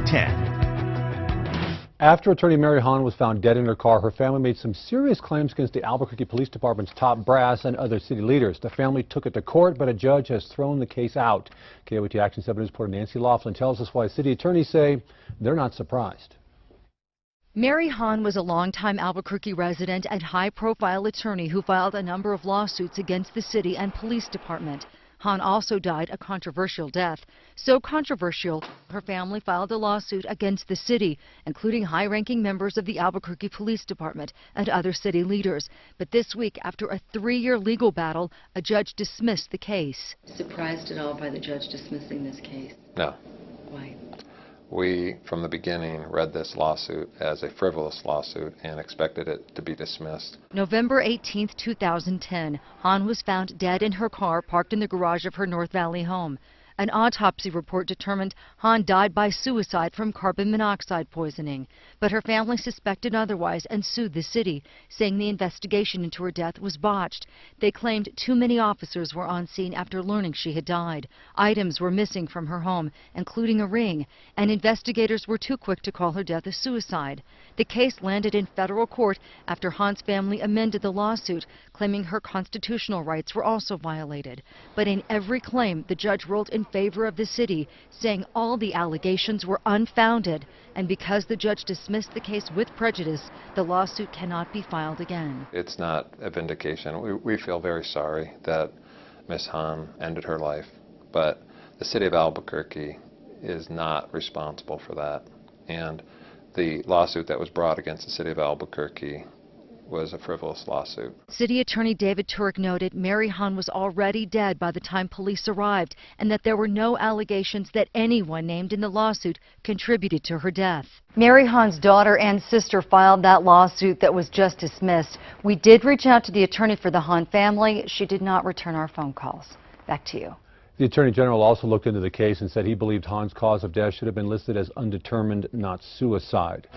10. After attorney Mary Hahn was found dead in her car, her family made some serious claims against the Albuquerque Police Department's top brass and other city leaders. The family took it to court, but a judge has thrown the case out. KOAT Action 7 News reporter Nancy Laughlin tells us why city attorneys say they're not surprised. Mary Hahn was a longtime Albuquerque resident and high-profile attorney who filed a number of lawsuits against the city and police department. Hahn also died a controversial death. So controversial, her family filed a lawsuit against the city, including high-ranking members of the Albuquerque Police Department and other city leaders. But this week, after a 3-year legal battle, a judge dismissed the case. Surprised at all by the judge dismissing this case? No. Why? We, from the beginning, read this lawsuit as a frivolous lawsuit and expected it to be dismissed. November 18, 2010, Hahn was found dead in her car parked in the garage of her North Valley home. An autopsy report determined Hahn died by suicide from carbon monoxide poisoning. But her family suspected otherwise and sued the city, saying the investigation into her death was botched. They claimed too many officers were on scene after learning she had died. Items were missing from her home, including a ring, and investigators were too quick to call her death a suicide. The case landed in federal court after Hahn's family amended the lawsuit, claiming her constitutional rights were also violated. But in every claim, the judge ruled in favor of the city, saying all the allegations were unfounded. And because the judge dismissed the case with prejudice, the lawsuit cannot be filed again. It's not a vindication. We feel very sorry that Ms. Hahn ended her life, but the city of Albuquerque is not responsible for that. And the lawsuit that was brought against the city of Albuquerque was a frivolous lawsuit. City Attorney David Turek noted Mary Hahn was already dead by the time police arrived and that there were no allegations that anyone named in the lawsuit contributed to her death. Mary Hahn's daughter and sister filed that lawsuit that was just dismissed. We did reach out to the attorney for the Hahn family. She did not return our phone calls. Back to you. The Attorney General also looked into the case and said he believed Hahn's cause of death should have been listed as undetermined, not suicide.